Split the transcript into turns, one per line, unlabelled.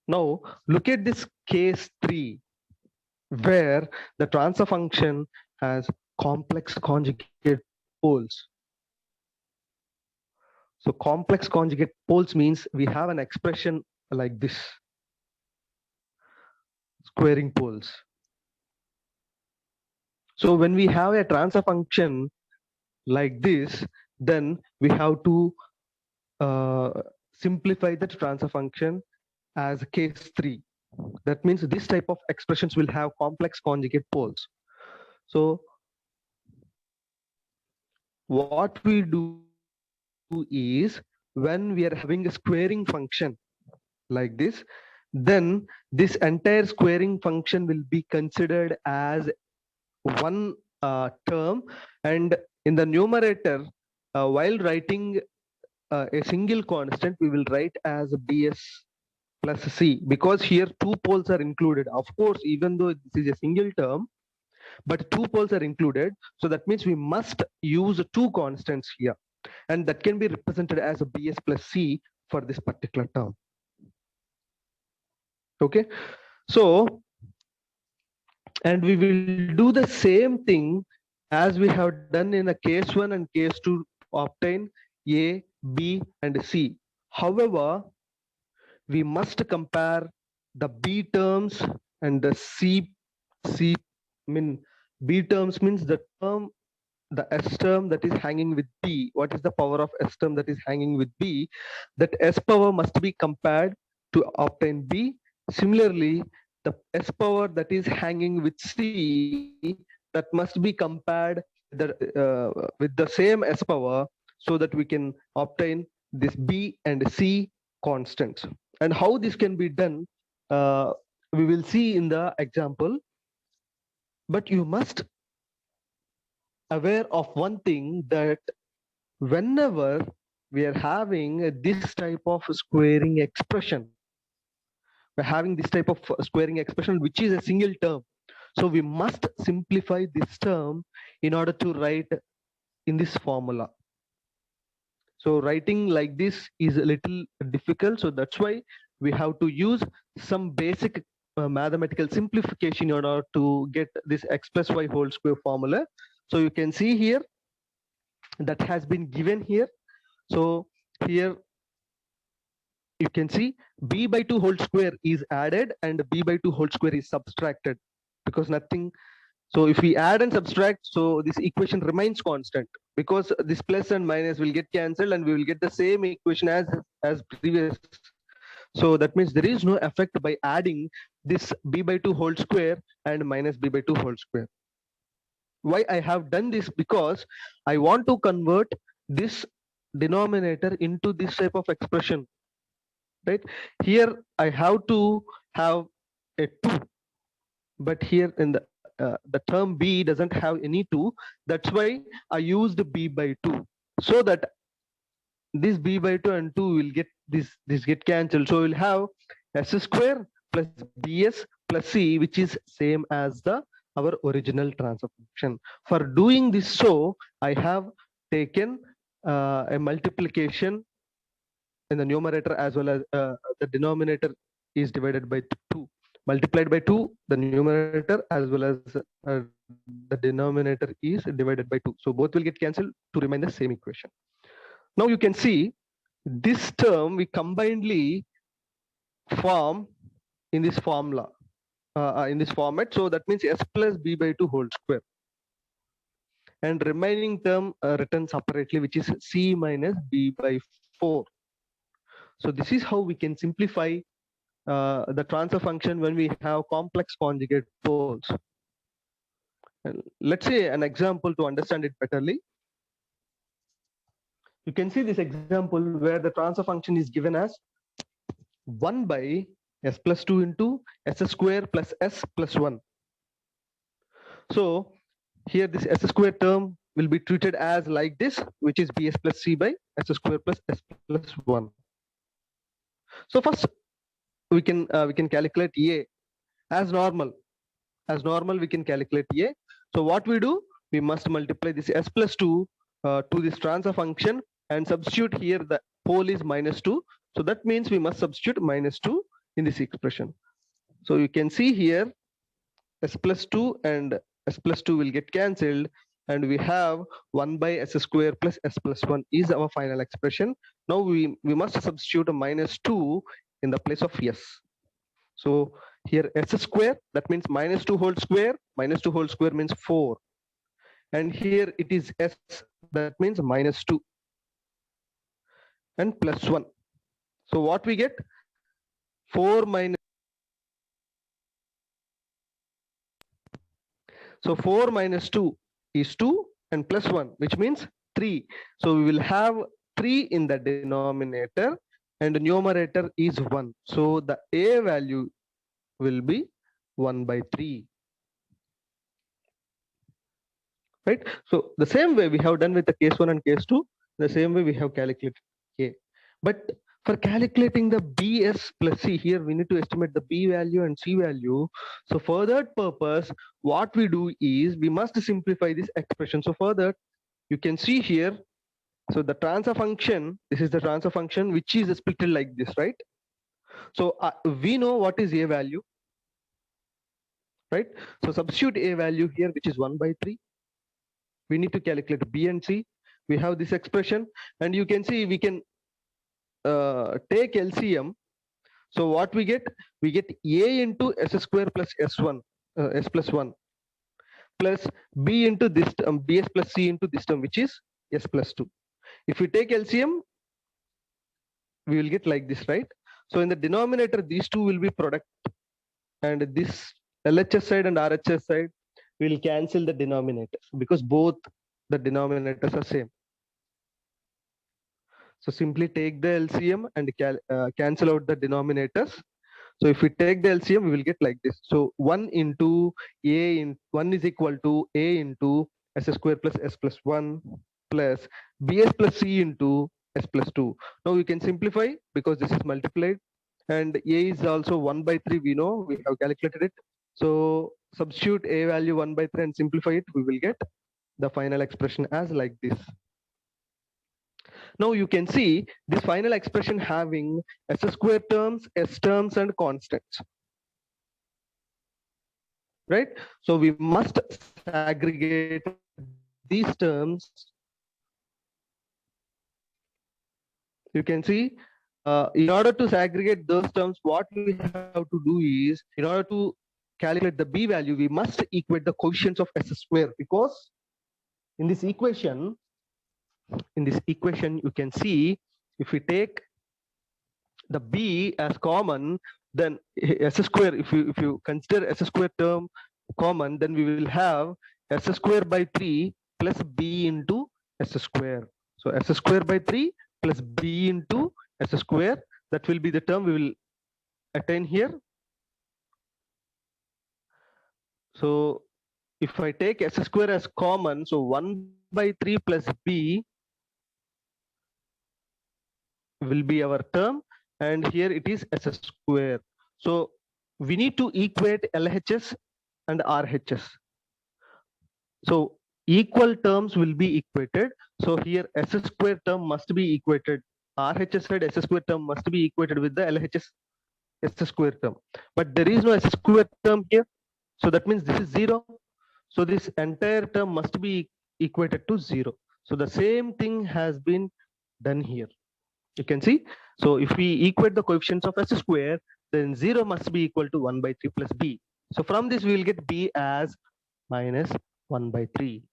Now look at this case 3 where the transfer function has complex conjugate poles. So complex conjugate poles means we have an expression like this, squaring poles. So when we have a transfer function like this, then we have to simplify that transfer function as case 3. That means this type of expressions will have complex conjugate poles. So what we do is when we are having a squaring function like this, then this entire squaring function will be considered as one term, and in the numerator, while writing a single constant, we will write as bs plus c, because here two poles are included. Of course, even though this is a single term, but two poles are included, so that means we must use two constants here, and that can be represented as a bs plus c for this particular term. Okay, so and we will do the same thing as we have done in a case 1 and case 2 to obtain a, b and c. However, we must compare the b terms and the c mean b terms means the s term that is hanging with b. What is the power of s term that is hanging with b? That s power must be compared to obtain b. Similarly, the s power that is hanging with c, that must be compared with the same s power, so that we can obtain this b and c constants. And how this can be done, uh, we will see in the example. But you must aware of one thing, that whenever we are having this type of squaring expression, we're having this type of squaring expression which is a single term, so we must simplify this term in order to write in this formula. So writing like this is a little difficult, so that's why we have to use some basic mathematical simplification in order to get this x plus y whole square formula. So you can see here that has been given here. So here you can see b by 2 whole square is added and b by 2 whole square is subtracted, because nothing. So if we add and subtract, so this equation remains constant, because this plus and minus will get cancelled and we will get the same equation as previous. So that means there is no effect by adding this b by 2 whole square and minus b by 2 whole square. Why I have done this? Because I want to convert this denominator into this type of expression, right? Here I have to have a 2, but here in the term b doesn't have any 2. That's why I used b by 2, so that this b by 2 and 2 will get this get cancelled. So we'll have s square plus bs plus c, which is same as the our original transfer function. For doing this, so I have taken a multiplication in the numerator, as well as the denominator is divided by 2, multiplied by 2 the numerator, as well as the denominator is divided by 2, so both will get cancelled to remain the same equation. Now you can see this term we combinedly form in this formula, in this format. So that means s plus b by 2 whole square, and remaining term written separately, which is c minus b by 4. So this is how we can simplify the transfer function when we have complex conjugate poles. And let's say an example to understand it betterly. You can see this example where the transfer function is given as 1 by s plus 2 into s square plus s plus 1. So here this s square term will be treated as like this, which is bs plus c by s square plus s plus 1. So first we can calculate a as normal. As normal, we can calculate a. So what we do, we must multiply this s plus 2 to this transfer function and substitute here the pole is minus 2. So that means we must substitute minus 2 in this expression. So you can see here s plus 2 and s plus 2 will get cancelled, and we have 1 by s square plus s plus 1 is our final expression. Now we must substitute a minus 2 in the place of s. So here s square, that means minus 2 whole square. Minus 2 whole square means 4. And here it is s, that means minus 2 and plus 1. So what we get? 4 minus. So 4 minus 2 is 2 and plus 1, which means 3. So we will have 3 in the denominator and the numerator is 1. So the a value will be 1 by 3. Right? So the same way we have done with the case 1 and case 2, the same way we have calculated a. But for calculating the bs plus c, here we need to estimate the b value and c value. So for that purpose, what we do is we must simplify this expression. So for that, you can see here, so the transfer function, this is the transfer function which is split like this, right? So we know what is a value, right? So substitute a value here, which is 1 by 3. We need to calculate b and c. We have this expression, and you can see we can take LCM. So what we get? We get a into s square plus s1, s plus 1, plus b into this term, bs plus c into this term, which is s plus 2. If we take LCM, we will get like this, right? So in the denominator, these two will be product, and this LHS side and RHS side will cancel the denominators because both the denominators are same. So simply take the LCM and cancel out the denominators. So if we take the LCM, we will get like this. So 1 into a in 1 is equal to a into s square plus s plus 1 plus bs plus c into s plus 2. Now you can simplify because this is multiplied, and a is also 1 by 3. We know, we have calculated it. So substitute a value 1 by 3 and simplify it. We will get the final expression as like this. Now you can see this final expression having s square terms, s terms, and constants. Right? So we must aggregate these terms. You can see in order to segregate those terms, what we have to do is, in order to calculate the b value, we must equate the coefficients of s square, because in this equation, you can see if we take the b as common, then s square, if you consider s square term common, then we will have s square by 3 plus b into s square. So s square by 3 plus b into s square, that will be the term we will attain here. So if I take s square as common, so 1 by 3 plus b will be our term, and here it is s square. So we need to equate LHS and RHS. So equal terms will be equated. So here s square term must be equated. RHS side s square term must be equated with the LHS s square term. But there is no s square term here. So that means this is 0. So this entire term must be equated to 0. So the same thing has been done here. You can see. So if we equate the coefficients of s square, then 0 must be equal to 1 by 3 plus b. So from this we will get b as minus 1 by 3.